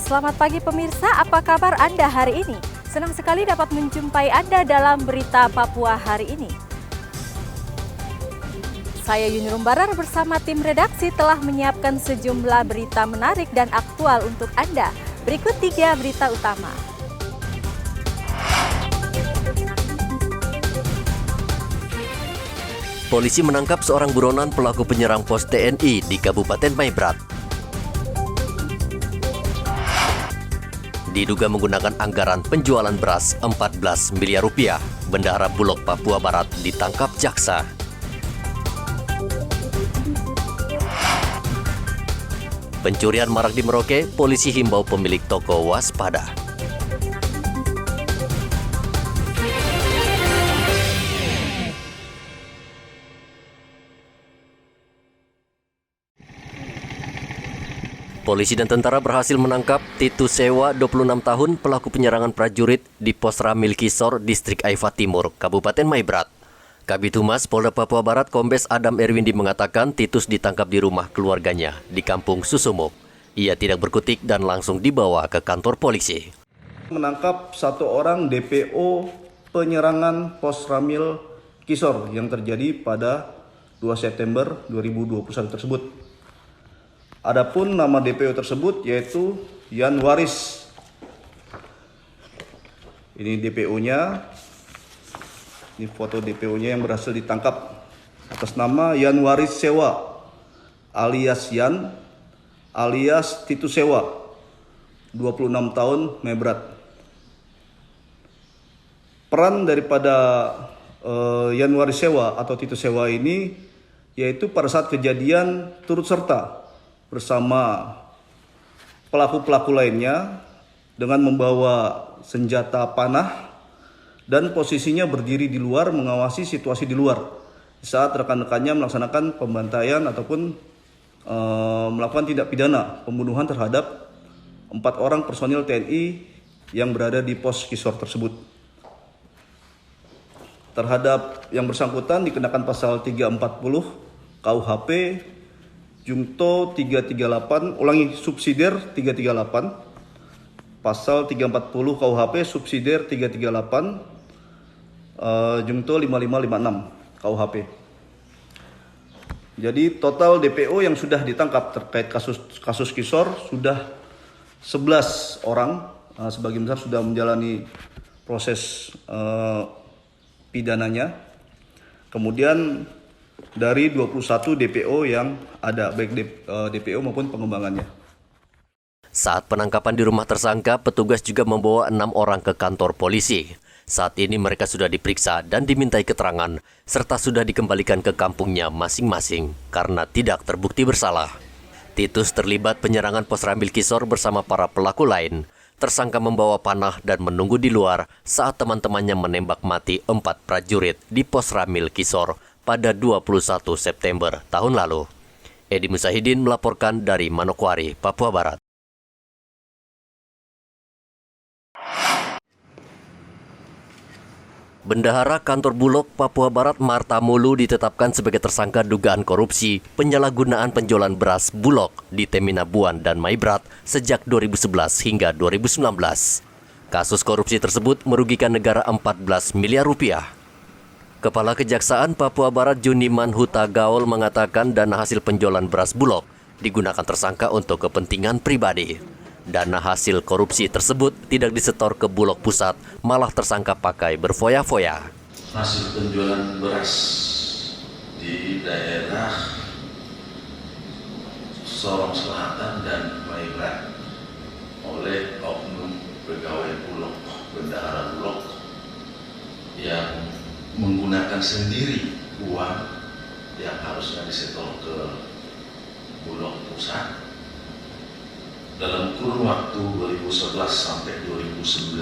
Selamat pagi pemirsa, apa kabar Anda hari ini? Senang sekali dapat menjumpai Anda dalam berita Papua hari ini. Saya Yuni Rumbarar bersama tim redaksi telah menyiapkan sejumlah berita menarik dan aktual untuk Anda. Berikut 3 berita utama. Polisi menangkap seorang buronan pelaku penyerang pos TNI di Kabupaten Maibrat. Diduga menggunakan anggaran penjualan beras 14 miliar rupiah, Bendahara Bulog Papua Barat ditangkap jaksa. Pencurian marak di Merauke, polisi himbau pemilik toko waspada. Polisi dan tentara berhasil menangkap Titus Sewa, 26 tahun, pelaku penyerangan prajurit di Pos Ramil Kisor, Distrik Aifa Timur, Kabupaten Maibrat. Kabid Humas Polda Papua Barat Kombes Adam Erwindi mengatakan Titus ditangkap di rumah keluarganya di Kampung Susumuk. Ia tidak berkutik dan langsung dibawa ke kantor polisi. Menangkap satu orang DPO penyerangan Pos Ramil Kisor yang terjadi pada 2 September 2021 tersebut. Adapun nama DPO tersebut yaitu Yan Waris. Ini DPO-nya. Ini foto DPO-nya yang berhasil ditangkap atas nama Yan Waris Sewa alias Yan alias Titus Sewa, 26 tahun, Maibrat. Peran daripada Yan Waris Sewa atau Titus Sewa ini yaitu pada saat kejadian turut serta bersama pelaku-pelaku lainnya dengan membawa senjata panah dan posisinya berdiri di luar mengawasi situasi di luar saat rekan-rekannya melaksanakan pembantaian ataupun melakukan tindak pidana pembunuhan terhadap 4 orang personil TNI yang berada di pos Kisor tersebut. Terhadap yang bersangkutan dikenakan pasal 340 KUHP Jungto 338, subsidiar 338, pasal 340 KUHP subsidiar 338, Jungto 5556 KUHP. Jadi total DPO yang sudah ditangkap terkait kasus Kisor sudah 11 orang, sebagian besar sudah menjalani proses pidananya. Kemudian dari 21 DPO yang ada, baik DPO maupun pengembangannya. Saat penangkapan di rumah tersangka, petugas juga membawa 6 orang ke kantor polisi. Saat ini mereka sudah diperiksa dan dimintai keterangan, serta sudah dikembalikan ke kampungnya masing-masing karena tidak terbukti bersalah. Titus terlibat penyerangan Pos Ramil Kisor bersama para pelaku lain. Tersangka membawa panah dan menunggu di luar saat teman-temannya menembak mati 4 prajurit di Pos Ramil Kisor pada 21 September tahun lalu. Edi Musahidin melaporkan dari Manokwari, Papua Barat. Bendahara Kantor Bulog Papua Barat Marta Mulu ditetapkan sebagai tersangka dugaan korupsi penyalahgunaan penjualan beras Bulog di Teminabuan dan Maibrat sejak 2011 hingga 2019. Kasus korupsi tersebut merugikan negara 14 miliar rupiah. Kepala Kejaksaan Papua Barat Juniman Huta Gaul mengatakan dana hasil penjualan beras Bulog digunakan tersangka untuk kepentingan pribadi. Dana hasil korupsi tersebut tidak disetor ke Bulog Pusat, malah tersangka pakai berfoya-foya. Hasil penjualan beras di daerah Sorong Selatan dan Maibrat oleh oknum pegawai Bulog, Bendahara Bulog yang menggunakan sendiri uang yang harusnya disetor ke Bulog Pusat dalam kurun waktu 2011 sampai 2019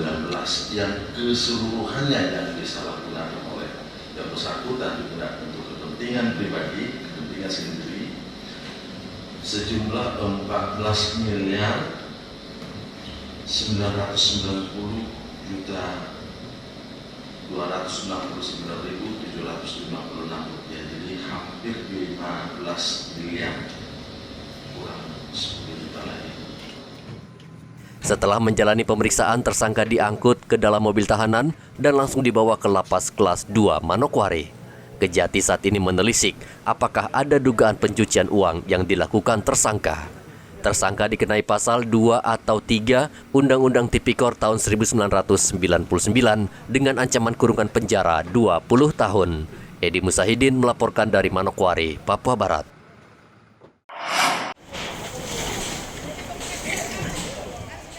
yang keseluruhannya yang disalahgunakan oleh yang bersangkutan digunakan untuk kepentingan pribadi, kepentingan sendiri sejumlah 14 miliar 990 juta 269.756 rupiah, jadi hampir 15 miliar, kurang 10 juta lagi. Setelah menjalani pemeriksaan, tersangka diangkut ke dalam mobil tahanan dan langsung dibawa ke lapas kelas 2 Manokwari. Kejati saat ini menelisik apakah ada dugaan pencucian uang yang dilakukan tersangka. Tersangka dikenai pasal 2 atau 3 Undang-Undang Tipikor tahun 1999 dengan ancaman kurungan penjara 20 tahun. Edi Musahidin melaporkan dari Manokwari, Papua Barat.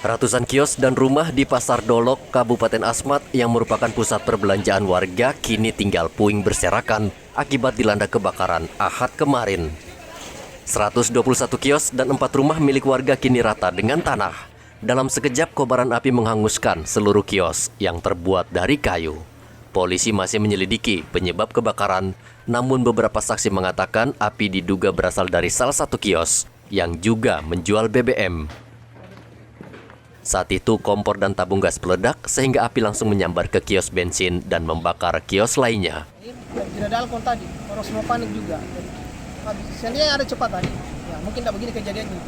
Ratusan kios dan rumah di Pasar Dolok, Kabupaten Asmat yang merupakan pusat perbelanjaan warga kini tinggal puing berserakan akibat dilanda kebakaran Ahad kemarin. 121 kios dan 4 rumah milik warga kini rata dengan tanah. Dalam sekejap kobaran api menghanguskan seluruh kios yang terbuat dari kayu. Polisi masih menyelidiki penyebab kebakaran, namun beberapa saksi mengatakan api diduga berasal dari salah satu kios yang juga menjual BBM. Saat itu kompor dan tabung gas meledak sehingga api langsung menyambar ke kios bensin dan membakar kios lainnya. Tidak ada alkohol tadi, orang semua panik juga. Seandainya ada cepat tadi, ya mungkin tidak begini kejadiannya.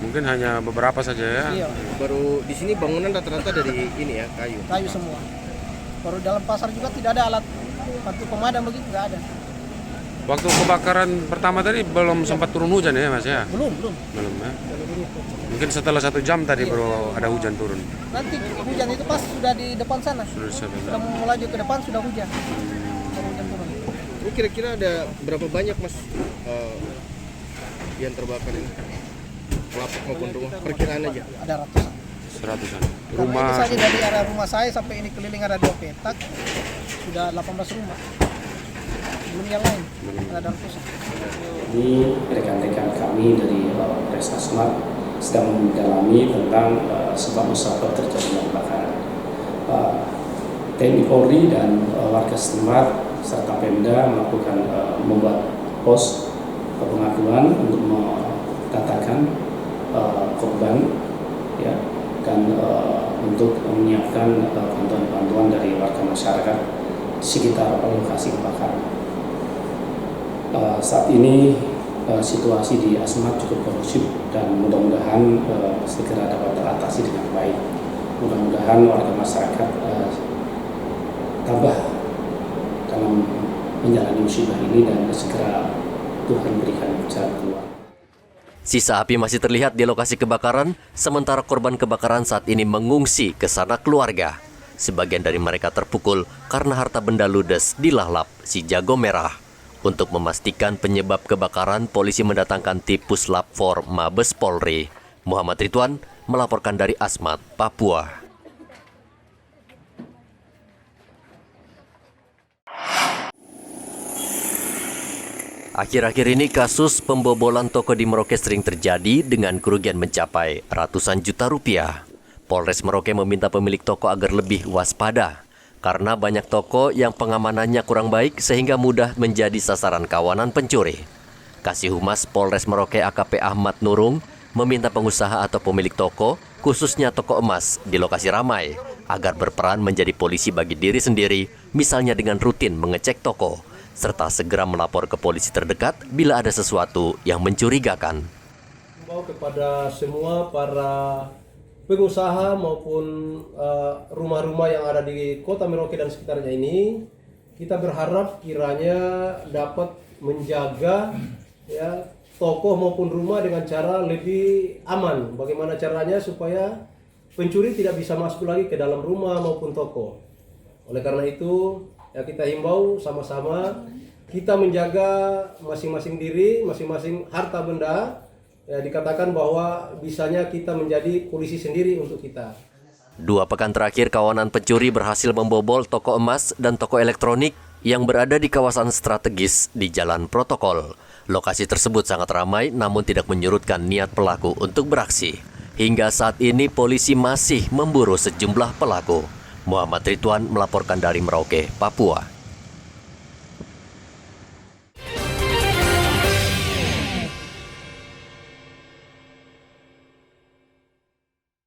Mungkin hanya beberapa saja ya. Iya. Baru di sini bangunan rata-rata dari ini ya, kayu. Kayu semua. Baru dalam pasar juga tidak ada alat bantu pemadam begitu, nggak ada. Waktu kebakaran pertama tadi belum sempat turun hujan ya Mas ya? Belum. Belum ya. Mungkin setelah 1 jam tadi baru ada hujan turun. Nanti hujan itu pas sudah di depan sana. Sudah mau melaju ke depan sudah hujan. Baru hujan turun. Ini kira-kira ada berapa banyak Mas yang terbakar ini? Lapak maupun rumah, perkiraan aja. Ada ratusan. Seratusan. Karena Rumah itu saja dari area rumah saya sampai ini keliling ada 2 petak. Sudah 18 rumah. Belum yang lain. Ada ratusan. Ini rekan-rekan kami dari Polres Asmat sedang mendalami tentang sebab-sebab terjadinya kebakaran. TNI Polri dan warga setempat serta Pemda melakukan membuat pos pengaduan untuk mendatakan korban, ya, dan untuk menyiapkan bantuan-bantuan dari warga masyarakat di sekitar lokasi kebakaran. Saat ini situasi di Asmat cukup kondusif dan mudah-mudahan segera dapat teratasi dengan baik. Mudah-mudahan warga masyarakat tabah dalam menjalani musibah ini dan segera Tuhan berikan jalan keluar. Sisa api masih terlihat di lokasi kebakaran, sementara korban kebakaran saat ini mengungsi ke sanak keluarga. Sebagian dari mereka terpukul karena harta benda ludes dilalap si jago merah. Untuk memastikan penyebab kebakaran, polisi mendatangkan tim Puslap 4 Mabes Polri. Muhammad Ridwan melaporkan dari Asmat, Papua. Akhir-akhir ini kasus pembobolan toko di Merauke sering terjadi dengan kerugian mencapai ratusan juta rupiah. Polres Merauke meminta pemilik toko agar lebih waspada karena banyak toko yang pengamanannya kurang baik sehingga mudah menjadi sasaran kawanan pencuri. Kasih Humas Polres Merauke AKP Ahmad Nurung meminta pengusaha atau pemilik toko, khususnya toko emas di lokasi ramai, agar berperan menjadi polisi bagi diri sendiri, misalnya dengan rutin mengecek toko, serta segera melapor ke polisi terdekat bila ada sesuatu yang mencurigakan. Kepada semua para pengusaha maupun rumah-rumah yang ada di Kota Merauke dan sekitarnya ini, kita berharap kiranya dapat menjaga ya toko maupun rumah dengan cara lebih aman. Bagaimana caranya supaya pencuri tidak bisa masuk lagi ke dalam rumah maupun toko. Oleh karena itu, ya kita himbau sama-sama kita menjaga masing-masing diri, masing-masing harta benda. Ya, dikatakan bahwa bisanya kita menjadi polisi sendiri untuk kita. 2 pekan terakhir, kawanan pencuri berhasil membobol toko emas dan toko elektronik yang berada di kawasan strategis di Jalan Protokol. Lokasi tersebut sangat ramai namun tidak menyurutkan niat pelaku untuk beraksi. Hingga saat ini polisi masih memburu sejumlah pelaku. Muhammad Ridwan melaporkan dari Merauke, Papua.